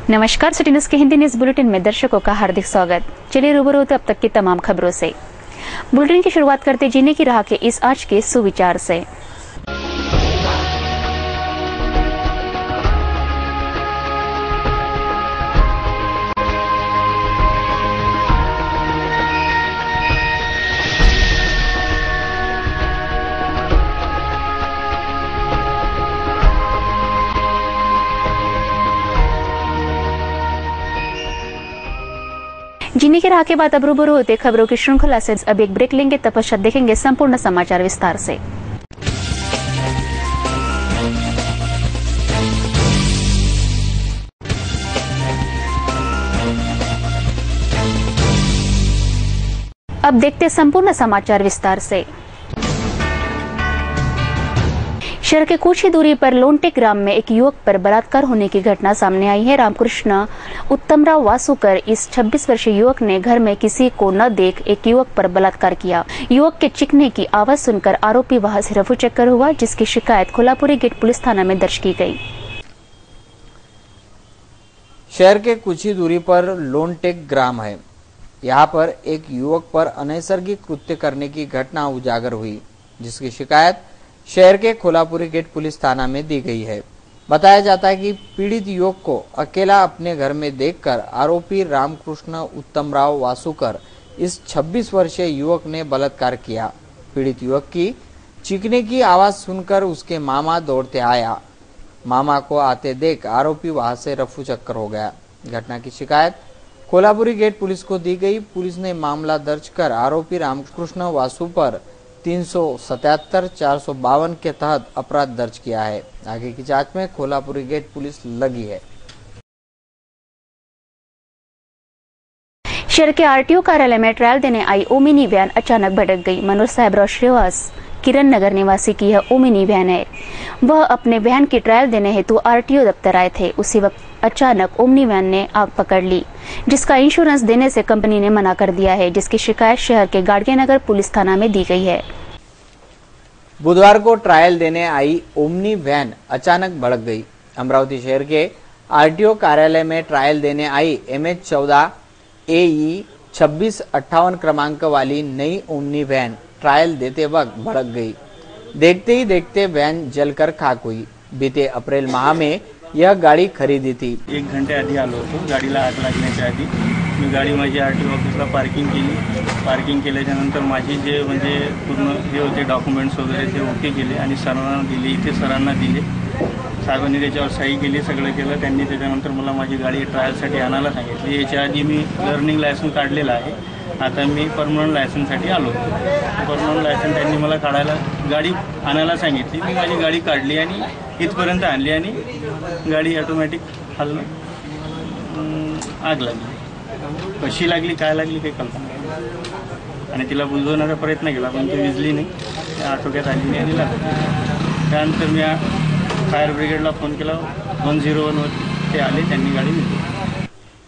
नमस्कार, city news के Hindi news bulletin में दर्शकों का हार्दिक स्वागत। चलिए रूबरू होते अब तक की तमाम खबरों से। बुलेटिन की शुरुआत करते जीने की राह के इस आज के सुविचार से। जीने की राह के बाद अब रूबरू होते खबरों की श्रृंखला से अब एक ब्रेक लेंगे, तपश्चात देखेंगे संपूर्ण समाचार विस्तार से। अब देखते संपूर्ण समाचार विस्तार से। शहर के कुछ ही दूरी पर लोनटेक ग्राम में एक युवक पर बलात्कार होने की घटना सामने आई है। रामकृष्ण उत्तमराव वासुकर इस 26 वर्षीय युवक ने घर में किसी को न देख एक युवक पर बलात्कार किया। युवक के चीखने की आवाज सुनकर आरोपी वहां से रफू चक्कर हुआ, जिसकी शिकायत कोल्हापुरी गेट पुलिस थाना में दर्ज की गई। शहर के कुछ ही दूरी पर लोनटेक ग्राम है। यहाँ पर एक युवक पर अनैसर्गिक कृत्य करने की घटना उजागर हुई, जिसकी शिकायत शहर के कोल्हापुरी गेट पुलिस थाना में दी गई है। बताया जाता है कि पीड़ित युवक को अकेला अपने घर में देखकर आरोपी रामकृष्ण उत्तमराव वासुकर इस 26 वर्षीय युवक ने बलात्कार किया। पीड़ित युवक की चीखने की आवाज सुनकर उसके मामा दौड़ते आया। मामा को आते देख आरोपी वहां से रफू चक्कर हो गया। घटना की शिकायत कोल्हापुरी गेट पुलिस को दी गई। पुलिस ने मामला दर्ज कर आरोपी रामकृष्ण वासु पर 377, 452 के तहत अपराध दर्ज किया है। आगे की जांच में कोल्हापुरी गेट पुलिस लगी है। शहर के आरटीओ कार्यालय में ट्रायल देने आई ओमिनी वैन अचानक भटक गई। मनोज साहेबराव श्रीवास किरण नगर निवासी की यह ओमिनी वैन है। वह अपने वैन की ट्रायल देने हेतु आरटीओ दफ्तर आए थे। उसी वक्त अचानक ओमनी वैन ने आग पकड़ ली, जिसका इंश्योरेंस देने से कंपनी ने मना कर दिया है, जिसकी शिकायत शहर के गाड़गेनगर पुलिस थाना में दी गई है। बुधवार को ट्रायल देने आई ओमनी वैन अचानक भड़क गई। अमरावती शहर के आरटीओ कार्यालय में ट्रायल देने आई MH14 AE 2658 क्रमांक वाली नई ओमनी वैन ट्रायल देते वक्त भड़क गई। देखते ही देखते वैन जलकर खाक हुई। बीते अप्रैल माह में यह गाडी खरेदी थी। 1 घंटे आधी आलो होतो। गाडीला आग लागण्याच्या आधी मी गाडी माझी आरटीओ ऑफिसला पार्किंग केली। पार्किंग केल्याच्या नंतर माझी जे म्हणजे पूर्ण जे होते डॉक्युमेंट्स वगैरे ते ओके केले आणि सरांना दिले। इथे सरांना दिले, साहेबांनी त्याच्यावर सही केली, सगळं केलं। त्यांनी त्याच्यानंतर मला माझी गाडी ट्रायलसाठी आणायला सांगितली। याच्या आधी मी लर्निंग लायसन्स काढलेला आहे। आता मी परमनंट लायसन्ससाठी आलो। परमनंट लायसन्स त्यांनी मला काढायला गाडी आणायला सांगितली। मी माझी गाडी काढली आणि इथपर्यंत आणली आणि गाडी ऑटोमॅटिक हलणं आग लागली। कशी लागली काय लागली काही कल्पना नाही आणि तिला बुजवण्याचा प्रयत्न केला, पण ती विजली नाही, आटोक्यात आली नाही आणि लागली। त्यानंतर मी फायर ब्रिगेडला फोन केला, 101 वर ते आले, त्यांनी गाडी नेली।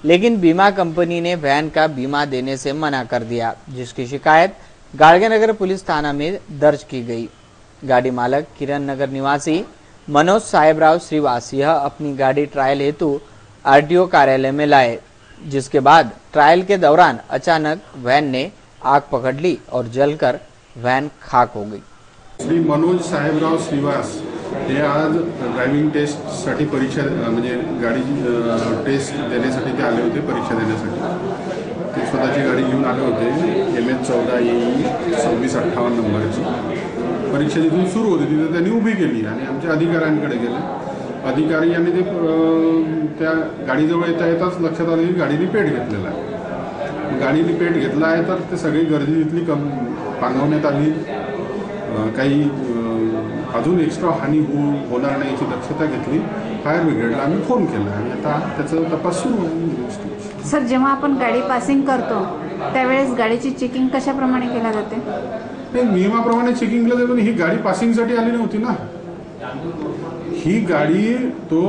लेकिन बीमा कंपनी ने वैन का बीमा देने से मना कर दिया, जिसकी शिकायत गाड़गेनगर पुलिस थाना में दर्ज की गई। गाड़ी मालक किरण नगर निवासी मनोज साहेबराव श्रीवास यह अपनी गाड़ी ट्रायल हेतु आरटीओ कार्यालय में लाए, जिसके बाद ट्रायल के दौरान अचानक वैन ने आग पकड़ ली और जलकर वैन खाक हो गई। श्री मनोज साहेबराव श्रीवास हे आज ड्रायव्हिंग टेस्टसाठी परीक्षा म्हणजे गाडी टेस्ट देण्यासाठी ते आले होते, परीक्षा देण्यासाठी। ते स्वतःची गाडी घेऊन आले होते, MH14 AE 2658 नंबरची। परीक्षा जिथून सुरू होती तिथे त्यांनी उभी केली आणि आमच्या अधिकाऱ्यांकडे गेले। अधिकारी यांनी ते त्या गाडीजवळ येताच लक्षात आलं की गाडीने पेट घेतलेला आहे। गाडीने पेट घेतला आहे तर ते सगळी गर्दी तिथली पांगवण्यात आली। काही अजून एक्स्ट्रा हानी होणार नाही याची दक्षता घेतली. फायर ब्रिगेडला आम्ही फोन केला आणि आता त्याचा तपास सुरू आहे. सर, जेव्हा आपण गाडी पासिंग करतो त्यावेळेस गाडीची चेकिंग कशाप्रमाणे केल्या जाते? नियमाप्रमाणे चेकिंग केलं जातं. ही गाडी पासिंगसाठी आली नव्हती ना, ही गाडी तो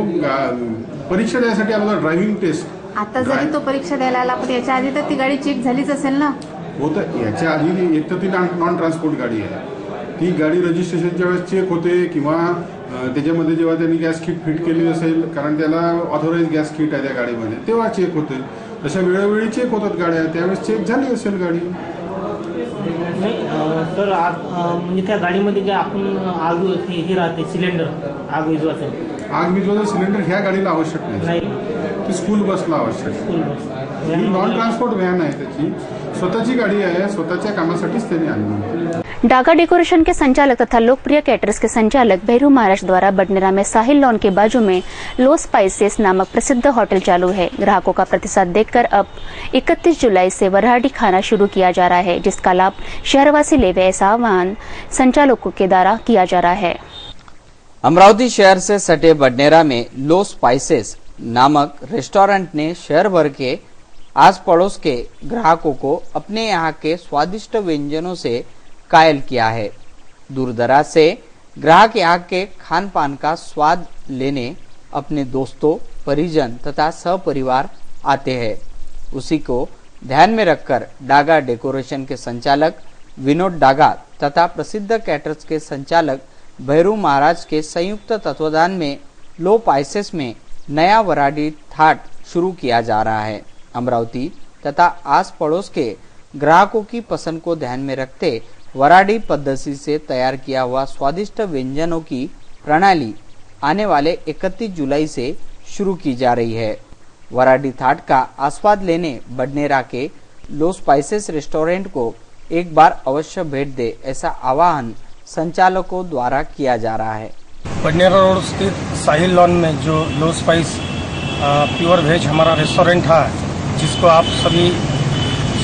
परीक्षा द्यायसाठी आला होता, ड्रायव्हिंग टेस्ट. आता जरी तो परीक्षा द्यायला आला पण याच्या आधी तर ती गाडी चेक झालीच असेल ना? हो, तर याच्या आधी एक तर ती नॉन ट्रान्सपोर्ट गाडी आहे. ती गाडी रजिस्ट्रेशनच्या वेळेस चेक होते किंवा त्याच्यामध्ये जेव्हा त्यांनी गॅस किट फिट केली असेल, कारण त्याला ऑथोराइज गॅस किट आहे त्या गाडीमध्ये, तेव्हा चेक होते. तशा वेळोवेळी चेक होतात गाड्या, त्यावेळेस चेक झाली असेल गाडी. तर म्हणजे त्या गाडीमध्ये जे आपण आग हे राहते सिलेंडर आग विझवायचं सिलेंडर ह्या गाडीला आवश्यक नाही. ती स्कूल बसला आवश्यक. ही नॉन ट्रान्सपोर्ट व्हॅन आहे, त्याची स्वतःची गाड़ी है, स्वतःच्या कामासाठीच त्यांनी आणली. डागा डेकोरेशन के संचालक तथा लोकप्रिय कैटरर्स के संचालक भैरू महाराज द्वारा बडनेरा में साहिल लॉन के बाजू में लो स्पाइसेस नामक प्रसिद्ध होटल चालू है। ग्राहकों का प्रतिसाद देखकर अब 31 जुलाई से वराडी खाना शुरू किया जा रहा है, जिसका लाभ शहरवासी लेवे, ऐसा आह्वान संचालकों के द्वारा किया जा रहा है। अमरावती शहर से सटे बडनेरा में लो स्पाइसेस नामक रेस्टोरेंट ने शहर भर के आस पड़ोस के ग्राहकों को अपने यहाँ के स्वादिष्ट व्यंजनों से कायल किया है। दूर दराज से ग्राहक यहाँ के खान पान का स्वाद लेने अपने दोस्तों, परिजन तथा सहपरिवार आते हैं। उसी को ध्यान में रखकर डागा डेकोरेशन के संचालक विनोद डागा तथा प्रसिद्ध कैटरर्स के संचालक भैरू महाराज के संयुक्त तत्वाधान में लो स्पाइसेस में नया वराडी थाट शुरू किया जा रहा है। अमरावती तथा आस पड़ोस के ग्राहकों की पसंद को ध्यान में रखते वराडी पद्धति से तैयार किया हुआ स्वादिष्ट व्यंजनों की प्रणाली आने वाले 31 जुलाई से शुरू की जा रही है। वराडी थाट का आस्वाद लेने बडनेरा के लो स्पाइसेस रेस्टोरेंट को एक बार अवश्य भेंट दे, ऐसा आह्वान संचालकों द्वारा किया जा रहा है। बडनेरा रोड स्थित साहिल लॉन में जो लो स्पाइस प्योर वेज हमारा रेस्टोरेंट है, जिसको आप सभी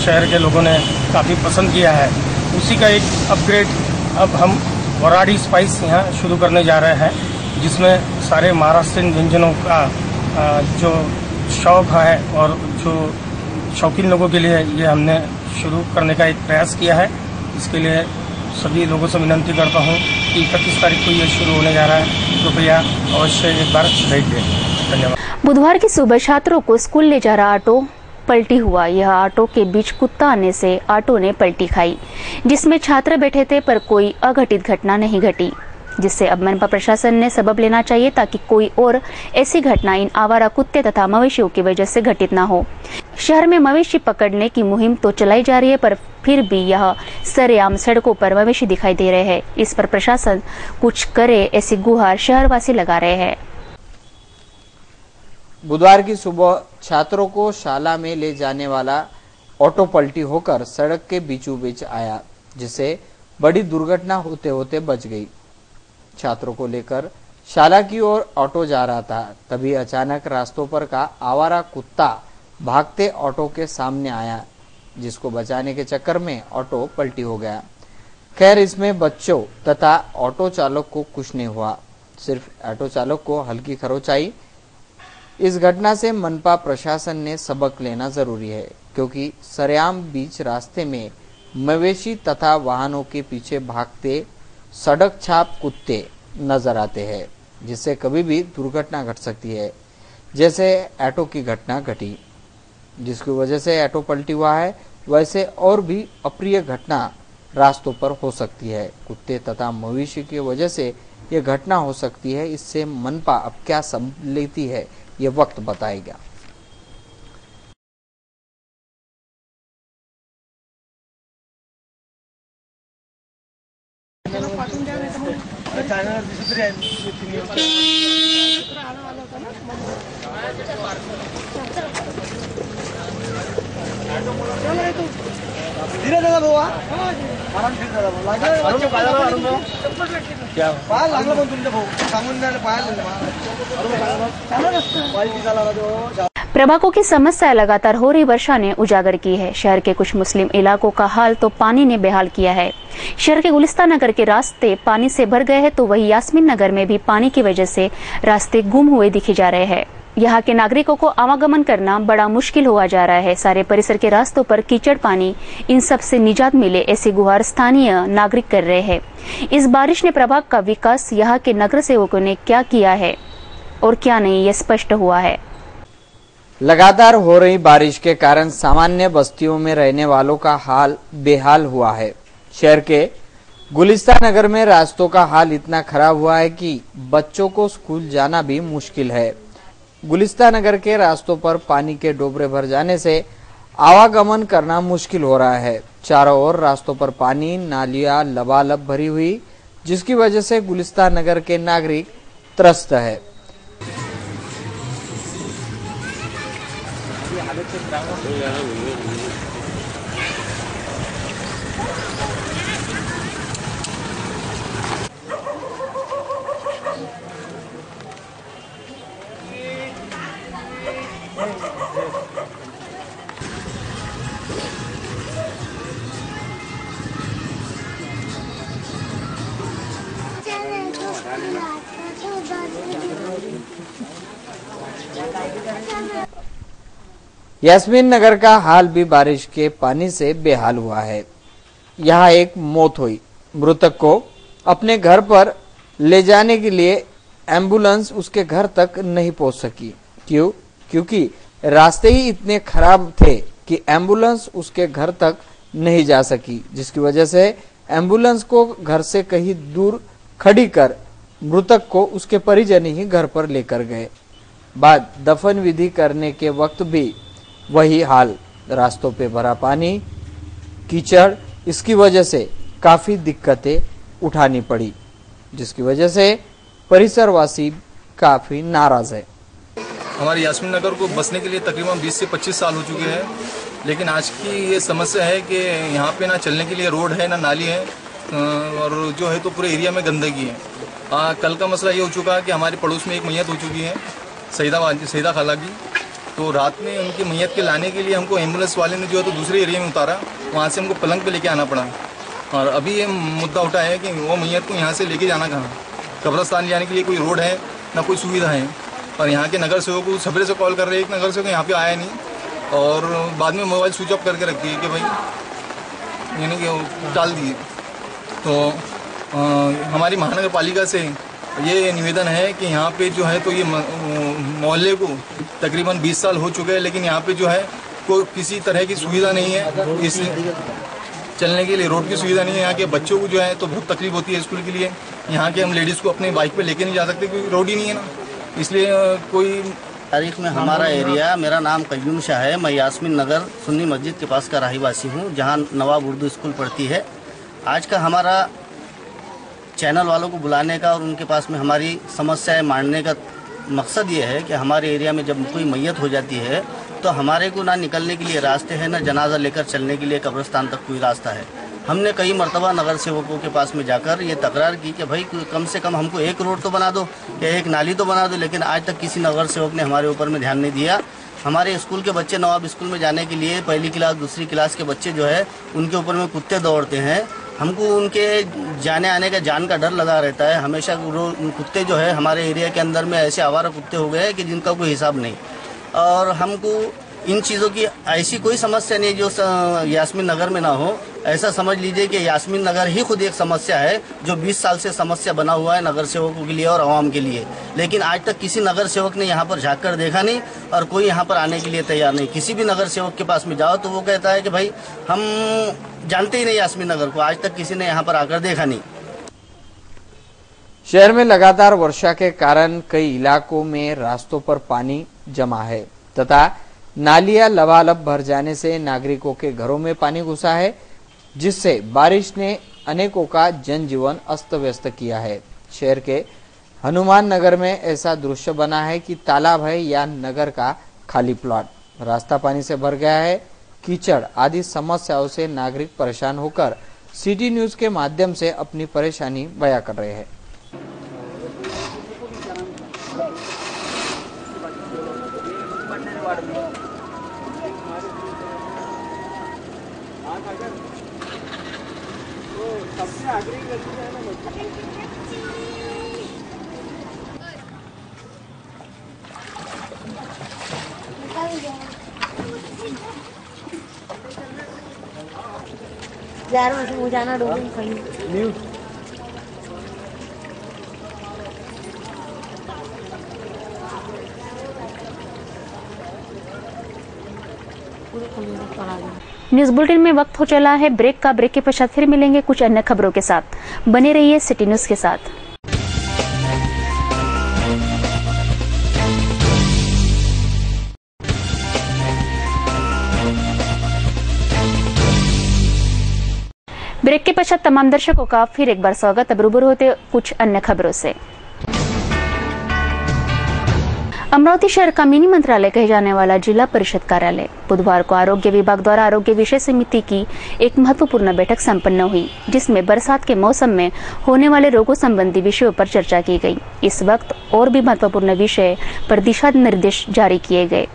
शहर के लोगों ने काफ़ी पसंद किया है, उसी का एक अपग्रेड अब हम वराडी स्पाइस यहाँ शुरू करने जा रहे हैं, जिसमें सारे महाराष्ट्रीयन व्यंजनों का जो शौक है और जो शौकीन लोगों के लिए ये हमने शुरू करने का एक प्रयास किया है। इसके लिए सभी लोगों से विनती करता हूँ कि 31 तारीख को ये शुरू होने जा रहा है, कृपया अवश्य एक बार भेंट दें। धन्यवाद। बुधवार की सुबह छात्रों को स्कूल ले जा रहा ऑटो पलटी हुआ। यह ऑटो के बीच कुत्ता आने से ऑटो ने पलटी खाई, जिसमें छात्र बैठे थे पर कोई अघटित घटना नहीं घटी, जिससे अब मनपा प्रशासन ने सबब लेना चाहिए ताकि कोई और ऐसी घटना इन आवारा कुत्ते तथा मवेशियों की वजह से घटित न हो। शहर में मवेशी पकड़ने की मुहिम तो चलाई जा रही है, पर फिर भी यह सरेआम सड़कों पर मवेशी दिखाई दे रहे हैं। इस पर प्रशासन कुछ करे, ऐसी गुहार शहरवासी लगा रहे हैं। बुधवार की सुबह छात्रों को शाला में ले जाने वाला ऑटो पलटी होकर सड़क के बीचों बीच आया, जिससे बड़ी दुर्घटना होते होते बच गई। छात्रों को लेकर शाला की ओर ऑटो जा रहा था, तभी अचानक रास्तों पर का आवारा कुत्ता भागते ऑटो के सामने आया, जिसको बचाने के चक्कर में ऑटो पलटी हो गया। खैर, इसमें बच्चों तथा ऑटो चालक को कुछ नहीं हुआ, सिर्फ ऑटो चालक को हल्की खरोंच आई। इस घटना से मनपा प्रशासन ने सबक लेना जरूरी है, क्योंकि सरेआम बीच रास्ते में मवेशी तथा वाहनों के पीछे भागते सड़क छाप कुत्ते नजर आते हैं, जिससे कभी भी दुर्घटना घट सकती है, जैसे ऑटो की घटना घटी, जिसकी वजह से ऑटो पलटी हुआ है। वैसे और भी अप्रिय घटना रास्तों पर हो सकती है। कुत्ते तथा मवेशी की वजह से यह घटना हो सकती है। इससे मनपा अब क्या समझ लेती है, ये वक्त बताएगा। धीरे दादा भाऊ आराम ठीक दादा लागलं क्या पाय लागलं पण तुमच्या भाऊ सांगून द्यायला पाय लागलं प्रभाकों की समस्या लगातार हो रही वर्षा ने उजागर की है। शहर के कुछ मुस्लिम इलाकों का हाल तो पानी ने बेहाल किया है। शहर के गुलिस्तान नगर के रास्ते पानी से भर गए हैं, तो वही यास्मीन नगर में भी पानी की वजह से रास्ते गुम हुए दिखे जा रहे हैं। यहाँ के नागरिकों को आवागमन करना बड़ा मुश्किल हुआ जा रहा है। सारे परिसर के रास्तों पर कीचड़ पानी, इन सब से निजात मिले ऐसी गुहार स्थानीय नागरिक कर रहे हैं। इस बारिश ने प्रभाग का विकास यहाँ के नगर सेवकों ने क्या किया है और क्या नहीं, ये स्पष्ट हुआ है। लगातार हो रही बारिश के कारण सामान्य बस्तियों में रहने वालों का हाल बेहाल हुआ है। शहर के गुलिस्तान नगर में रास्तों का हाल इतना खराब हुआ है कि बच्चों को स्कूल जाना भी मुश्किल है। गुलिस्तान नगर के रास्तों पर पानी के डोबरे भर जाने से आवागमन करना मुश्किल हो रहा है। चारों ओर रास्तों पर पानी, नालियां लबालब भरी हुई, जिसकी वजह से गुलिस्तान नगर के नागरिक त्रस्त है। यास्मीन नगर का हाल भी बारिश के पानी से बेहाल हुआ है। यहाँ एक मौत हुई। मृतक को अपने घर पर ले जाने के लिए एम्बुलेंस उसके घर तक नहीं पहुंच सकी। क्यों? क्योंकि रास्ते ही इतने खराब थे कि एम्बुलेंस उसके घर तक नहीं जा सकी, जिसकी वजह से एम्बुलेंस को घर से कहीं दूर खड़ी कर मृतक को उसके परिजन ही घर पर लेकर गए। बाद दफन विधि करने के वक्त भी वही हाल, रास्तों पे भरा पानी, कीचड़, इसकी वजह से काफी दिक्कतें उठानी पड़ी, जिसकी वजह से परिसरवासी काफी नाराज है। हमारे यास्मीन नगर को बसने के लिए तकरीबन 20 से 25 साल हो चुके हैं, लेकिन आज की ये समस्या है कि यहाँ पे ना चलने के लिए रोड है, ना नाली है, और जो है तो पूरे एरिया में गंदगी है। कल का मसला ये हो चुका है कि हमारे पड़ोस में एक मैयत हो चुकी है, सईदा खाला की। तो रात में उनकी मैयत के लाने के लिए हमको एम्बुलेंस वाले ने जो है तो दूसरे एरिया में उतारा, वहाँ से हमको पलंग पे लेके आना पड़ा। और अभी ये मुद्दा उठा है कि वो मैयत को यहाँ से लेके जाना कहाँ, कब्रस्तान जाने के लिए कोई रोड है ना कोई सुविधा है। और यहाँ के नगर सेवक को सवेरे से कॉल कर रहे हैं, एक नगर सेवक यहाँ पे आया नहीं, और बाद में मोबाइल स्विच ऑफ करके रखती है कि भाई यानी कि टाल दिए। तो हमारी महानगर पालिका से ये निवेदन है कि यहाँ पे जो है तो ये मोहल्ले को तकरीबन 20 साल हो चुके हैं, लेकिन यहाँ पे जो है कोई किसी तरह की सुविधा नहीं है। इस चलने के लिए रोड की सुविधा नहीं है। यहाँ के बच्चों को जो है तो बहुत तकलीफ होती है स्कूल के लिए। यहाँ के हम लेडीज़ को अपने बाइक पे लेके नहीं जा सकते क्योंकि रोड ही नहीं है ना, इसलिए कोई तारीख में हमारा एरिया, मेरा नाम कय्यूम शाह है, मैं यास्मीन नगर सुन्नी मस्जिद के पास का रहीवासी हूँ, जहाँ नवाब उर्दू स्कूल पढ़ती है। आज का हमारा चैनल वालों को बुलाने का और उनके पास में हमारी समस्याएं मांगने का मकसद ये है कि हमारे एरिया में जब कोई मैयत हो जाती है तो हमारे को ना निकलने के लिए रास्ते हैं, ना जनाजा लेकर चलने के लिए कब्रिस्तान तक कोई रास्ता है। हमने कई मरतबा नगर सेवकों के पास में जाकर ये तकरार की कि भाई कम से कम हमको एक रोड तो बना दो या एक नाली तो बना दो, लेकिन आज तक किसी नगर सेवक ने हमारे ऊपर में ध्यान नहीं दिया। हमारे स्कूल के बच्चे नवाब स्कूल में जाने के लिए पहली क्लास दूसरी क्लास के बच्चे जो है उनके ऊपर में कुत्ते दौड़ते हैं। हमको उनके जाने आने का जान का डर लगा रहता है। हमेशा कुत्ते जो है हमारे एरिया के अंदर में ऐसे आवारा कुत्ते हो गए हैं कि जिनका कोई हिसाब नहीं। और हमको इन चीज़ों की ऐसी कोई समस्या नहीं जो यास्मीन नगर में ना हो। ऐसा समझ लीजिए कि यास्मीन नगर ही खुद एक समस्या है जो 20 साल से समस्या बना हुआ है नगर सेवकों के लिए और आवाम के लिए, लेकिन आज तक किसी नगर सेवक ने यहाँ पर झाँक कर देखा नहीं और कोई यहाँ पर आने के लिए तैयार नहीं। किसी भी नगर सेवक के पास में जाओ तो वो कहता है कि भाई हम जानते ही नहीं यास्मीन नगर को, आज तक किसी ने यहाँ पर आकर देखा नहीं। शहर में लगातार वर्षा के कारण कई इलाकों में रास्तों पर पानी जमा है तथा नालियां लबालब भर जाने से नागरिकों के घरों में पानी घुसा है, जिससे बारिश ने अनेकों का जनजीवन अस्त व्यस्त किया है। शहर के हनुमान नगर में ऐसा दृश्य बना है कि तालाब है या नगर का खाली प्लॉट, रास्ता पानी से भर गया है। कीचड़ आदि समस्याओं से नागरिक परेशान होकर सिटी न्यूज के माध्यम से अपनी परेशानी बयां कर रहे हैं। यार वैसे मुझे जाना डोली सही न्यूज़ न्यूज बुलेटिन में वक्त हो चला है ब्रेक का। ब्रेक के पश्चात फिर मिलेंगे कुछ अन्य खबरों के साथ। बने रहिए सिटी न्यूज के साथ। ब्रेक के पश्चात तमाम दर्शकों का फिर एक बार स्वागत। अब रूबरू होते कुछ अन्य खबरों से। अमरावती शहर का मिनी मंत्रालय कहे जाने वाला जिला परिषद कार्यालय बुधवार को आरोग्य विभाग द्वारा आरोग्य विषय समिति की एक महत्वपूर्ण बैठक संपन्न हुई, जिसमें बरसात के मौसम में होने वाले रोगों संबंधी विषयों पर चर्चा की गई। इस वक्त और भी महत्वपूर्ण विषय पर दिशा निर्देश जारी किए गए।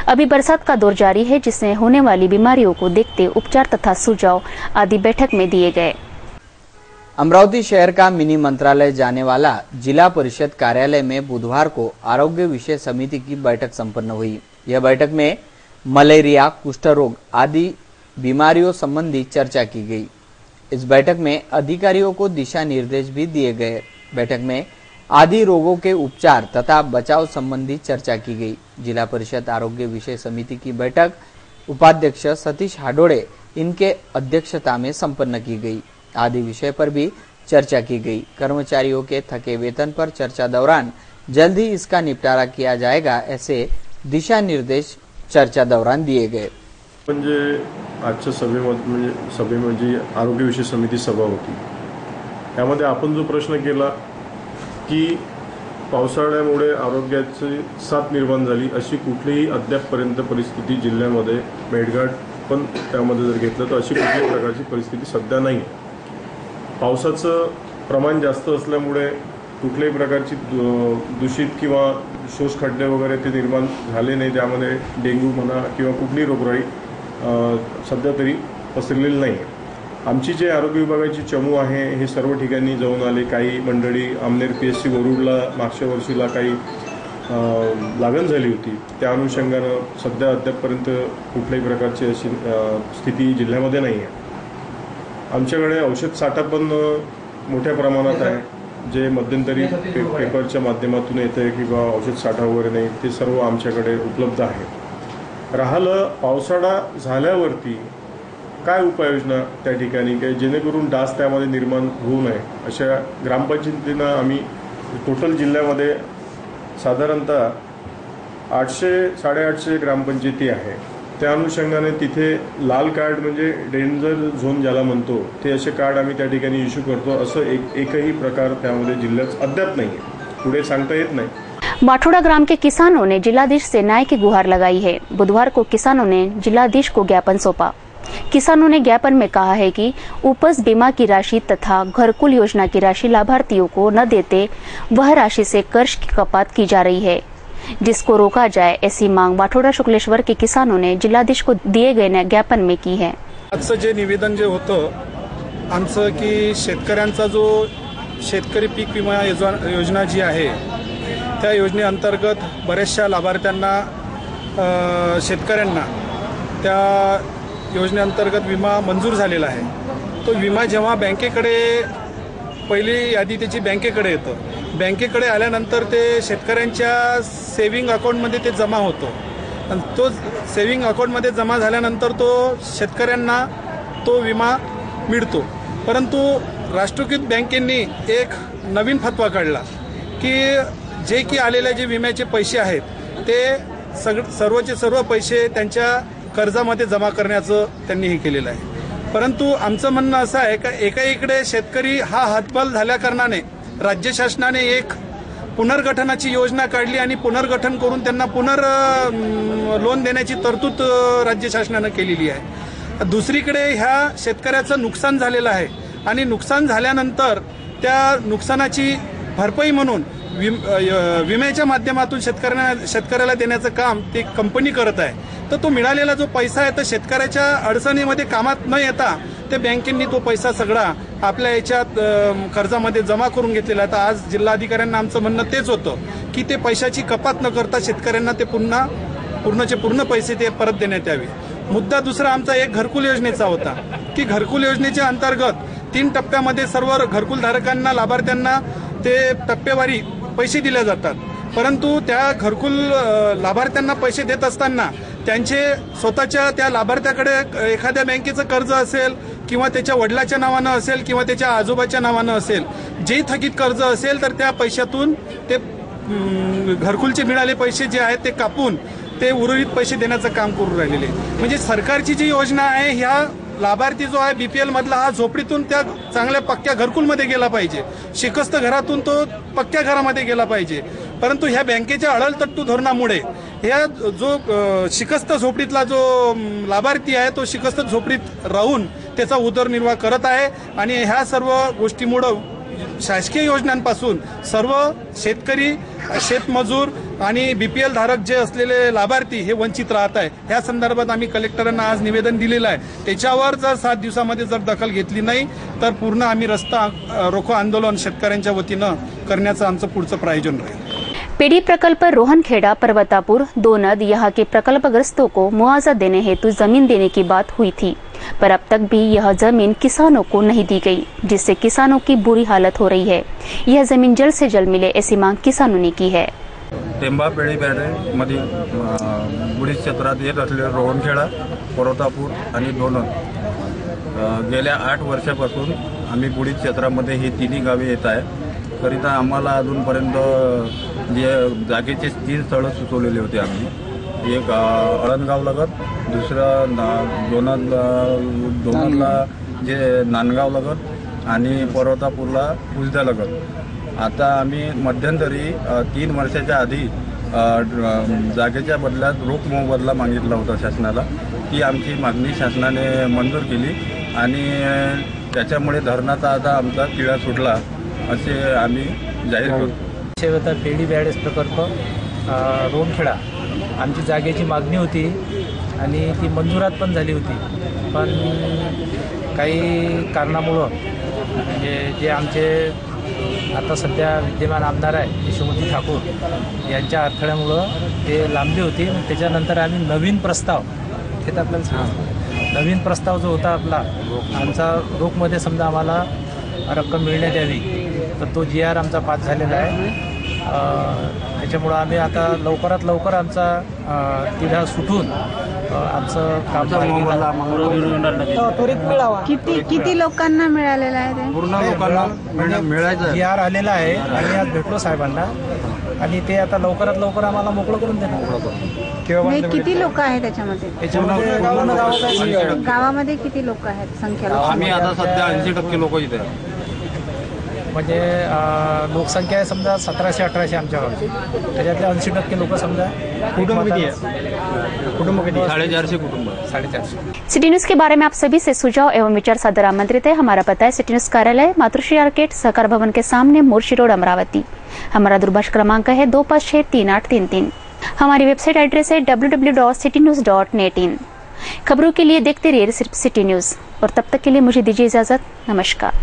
अभी बरसात का दौर जारी है, जिसमें होने वाली बीमारियों को देखते उपचार तथा सुझाव आदि बैठक में दिए गए। अमरावती शहर का मिनी मंत्रालय जाने वाला जिला परिषद कार्यालय में बुधवार को आरोग्य विषय समिति की बैठक संपन्न हुई। यह बैठक में मलेरिया, कुष्ठ रोग आदि बीमारियों संबंधी चर्चा की गई। इस बैठक में अधिकारियों को दिशा निर्देश भी दिए गए। बैठक में आदि रोगों के उपचार तथा बचाव संबंधी चर्चा की गई। जिला परिषद आरोग्य विषय समिति की बैठक उपाध्यक्ष सतीश हाडोड़े इनके अध्यक्षता में संपन्न की गई। आदि विषय पर भी चर्चा की गई। कर्मचारियों के थके वेतन पर चर्चा दौरान जल्द ही इसका निपटारा किया जाएगा, ऐसे दिशा निर्देश चर्चा दौरान दिए गए। म्हणजे आजच्या सभेमध्ये आरोग्य विषय समिती सभा होती। यामध्ये आपण जो प्रश्न केला की पावसाळ्यामुळे आरोग्याची साथ निर्माण झाली अशी कुठलीही अद्यापपर्यंत परिस्थिती जिल्ह्यामध्ये मेळघाट पण त्यामध्ये जर घेतलं तर अशी कुठल्याही प्रकारची परिस्थिती सध्या नाही। पावसाचं प्रमाण जास्त असल्यामुळे कुठल्याही प्रकारची दूषित किंवा शोष खड्डे वगैरे ते निर्माण झाले नाही, त्यामध्ये डेंग्यू म्हणा किंवा कुठलीही रोगराई सध्या तरी पसरलेली नाही। आमची जे आरोग्य विभागाची चमू आहे हे सर्व ठिकाणी जाऊन आले। काही मंडळी आमनेर पीएचसी वरुडला मागच्या वर्षीला काही लागण झाली होती, त्या अनुषंगाने सध्या अद्यापपर्यंत कुठल्याही प्रकारची अशी स्थिती जिल्ह्यामध्ये नाही आहे। आमच्याकडे औषध साठा पण मोठ्या प्रमाणात आहे, जे मध्यंतरी पेपरच्या माध्यमातून येते किंवा औषध साठा वगैरे नाही ते सर्व आमच्याकडे उपलब्ध आहे। राहिलं पावसाळा झाल्यावरती काय उपाययोजना त्या ठिकाणी काय जेणेकरून डास त्यामध्ये निर्माण होऊ नये अशा ग्रामपंचायतींना आम्ही टोटल जिल्ह्यामध्ये साधारणतः 800-850 ग्रामपंचायती आहे। त्या अनुषंगाने तिथे लाल कार्ड म्हणजे डेंजर झोन ज्याला म्हणतो ते असे कार्ड आम्ही त्या ठिकाणी इश्यू करतो। असं एकही प्रकार त्यामध्ये जिल्ह्यात अद्याप नाही आहे, पुढे सांगता येत नाही। बाठोड़ा ग्राम के किसानों ने जिलाधीश से न्याय की गुहार लगाई है। बुधवार को किसानों ने जिलाधीश को ज्ञापन सौंपा। किसानों ने ज्ञापन में कहा है कि उपज बीमा की राशि तथा घरकुल योजना की राशि लाभार्थियों को न देते वह राशि से कर्ज की कपात की जा रही है, जिसको रोका जाए, ऐसी मांग बाठोड़ा शुक्लेश्वर के किसानों ने जिलाधीश को दिए गए ज्ञापन में की है। आजचं जे निवेदन जे होतं आमचं की शेतकऱ्यांचा जो शेतकरी पीक विमा योजना जी आहे त्या योजनेअंतर्गत बरेचशा लाभार्थ्यांना शेतकऱ्यांना त्या योजनेअंतर्गत विमा मंजूर झालेला आहे। तो विमा जेव्हा बँकेकडे पहिली यादी त्याची बँकेकडे येतं, बँकेकडे आल्यानंतर ते शेतकऱ्यांच्या सेव्हिंग अकाउंटमध्ये ते जमा होतो आणि तो सेव्हिंग अकाउंटमध्ये जमा झाल्यानंतर तो शेतकऱ्यांना तो विमा मिळतो। परंतु राष्ट्रीयकृत बँकेंनी एक नवीन फतवा काढला की जे की आलेले जे विम्याचे पैसे आहेत ते सर्वचे सर्व पैसे त्यांच्या कर्जामध्ये जमा करण्याचं त्यांनी हे केलेलं आहे। परंतु आमचं म्हणणं असं आहे की एका इकडे शेतकरी हा हतबल झाल्या कारणाने राज्य शासनाने एक पुनर्गठनाची योजना काढली आणि पुनर्गठन करून त्यांना लोन देण्याची तरतूद राज्य शासनाने केलेली आहे। दुसरीकडे ह्या शेतकऱ्याचं नुकसान झालेलं आहे आणि नुकसान झाल्यानंतर त्या नुकसानाची भरपाई म्हणून विम्याच्या माध्यमातून शेतकऱ्याला देण्याचं काम ते कंपनी करत आहे. तर तो मिळालेला जो पैसा आहे तर शेतकऱ्याच्या अडचणीमध्ये कामात न येता ते बँकेंनी तो पैसा सगळा आपल्या याच्यात कर्जामध्ये जमा करून घेतलेला आहे. तर आज जिल्हाधिकाऱ्यांना आमचं म्हणणं तेच होतं की ते पैशाची कपात न करता शेतकऱ्यांना ते पूर्णचे पूर्ण पैसे ते परत देण्यात यावे. मुद्दा दुसरा आमचा एक घरकुल योजनेचा होता की घरकुल योजनेच्या अंतर्गत 3 टप्प्यामध्ये सर्व घरकुल धारकांना लाभार्थ्यांना ते टप्पेवारी पैसे दिले जातात. परंतु त्या घरकुल लाभार्थ्यांना पैसे देत असताना त्यांचे स्वतःच्या त्या लाभार्थ्याकडे एखाद्या बँकेचं कर्ज असेल किंवा त्याच्या वडिलाच्या नावानं असेल किंवा त्याच्या आजोबाच्या नावानं असेल, जे थकीत कर्ज असेल तर त्या पैशातून ते घरकुलचे मिळाले पैसे जे आहेत ते कापून ते उर्वरित पैसे देण्याचं काम करून राहिलेले. म्हणजे सरकारची जी योजना आहे ह्या लाभार्थी जो आहे बीपीएल मधला हा झोपडीतून त्या चांगल्या पक्क्या घरकुलमध्ये गेला पाहिजे, शिकस्त घरातून तो पक्क्या घरामध्ये गेला पाहिजे. परंतु ह्या बँकेच्या अळलतट्टू धोरणामुळे ह्या जो शिकस्त झोपडीतला जो लाभार्थी आहे तो शिकस्त झोपडीत राहून त्याचा उदरनिर्वाह करत आहे. आणि ह्या सर्व गोष्टीमुळे शासकीय योजनांपासून सर्व शेतकरी, शेतमजूर आणि बीपीएल धारक जे असलेले लाभार्थी हे वंचित राहत आहे. ह्या संदर्भात आम्ही कलेक्टरांना आज निवेदन दिलेलं आहे. त्याच्यावर जर 7 दिवसामध्ये जर दखल घेतली नाही तर पूर्ण आम्ही रस्ता रोको आंदोलन शेतकऱ्यांच्या वतीनं करण्याचं आमचं पुढचं प्रायोजन राहील. पीडी प्रकल्प रोहनखेड़ा पर्वतापुर दोनद यहाँ के प्रकल्पग्रस्तों को मुआवजा देने हेतु जमीन देने की बात हुई थी, पर अब तक भी यह जमीन किसानों को नहीं दी गई, जिससे किसानों की बुरी हालत हो रही है. यह जमीन जल्द से जल्द मिले ऐसी मांग किसानों ने की है. टेंबा पेढी मध्ये बुडीत क्षेत्रात येत असलेले रोहनखेडा, पर्वतापूर आणि दोनद गेल्या 8 वर्षापासून आम्ही बुडीत क्षेत्रामध्ये ही तिन्ही गावे येत आहे. करिता आम्हाला अजूनपर्यंत जे जागेचे 3 स्थळं सुचवलेले होते आम्ही. एक अळणगाव लगत, दुसरं दोनदला जे नांदगाव लगत आणि पर्वतापूरला उजदा लगत. आता आम्ही मध्यंतरी 3 वर्षाच्या आधी जागेच्या बदल्यात रोख मोबदला मागितला होता शासनाला. ती आमची मागणी शासनाने मंजूर केली आणि त्याच्यामुळे धरणाचा आता आमचा किळा सुटला असे आम्ही जाहीर करतो. पेढी बॅडेस प्रकल्प रोहनखेडा आमची जागेची मागणी होती आणि ती मंजुरात पण झाली होती. पण काही कारणामुळं म्हणजे जे आमचे आता सध्या विद्यमान आमदार आहे यशोमती ठाकूर यांच्या अडथळ्यामुळं ते लांबली होती. त्याच्यानंतर आम्ही नवीन प्रस्ताव हे तर आपल्याला नवीन प्रस्ताव जो होता आपला आमचा रोखमध्ये समजा आम्हाला रक्कम मिळण्यात यावी तर तो GR आमचा पास झालेला आहे. त्याच्यामुळं आम्ही आता लवकरात लवकर आमचा तिढा सुटून आमचं काम त्वरित मिळावा. किती लोकांना मिळालेलं आहे ते? पूर्ण लोकांना मिळायचं GR आलेला आहे. आम्ही आज भेटलो साहेबांना आणि ते आता लवकरात लवकर आम्हाला मोकळं करून देणार. किती लोक आहेत त्याच्यामध्ये? गावामध्ये किती लोक आहेत संख्या? आम्ही आता सध्या 80% लोक इथे म्हणजे लोकसंख्या आहे समजा 1700-1800 आमच्या गावची. त्याच्यातले 80% लोक समजा कुटुंब किती आहे? कुटुंब किती? 450 कुटुंब. 450. सिटी न्यूज के बारे में आप सभी से सुझाव एवं विचार सादर आमंत्रित है. हमारा पता है सिटी न्यूज कार्यालय, मातृश्री आर्केड, सहकार भवन के सामने, मोर्शी रोड, अमरावती. हमारा दूरभाष क्रमांक है 25633833. हमारी वेबसाइट एड्रेस है www.citynews.net. खबरों के लिए देखते रहिए सिर्फ सिटी न्यूज और तब तक के लिए मुझे दीजिए इजाजत. नमस्कार.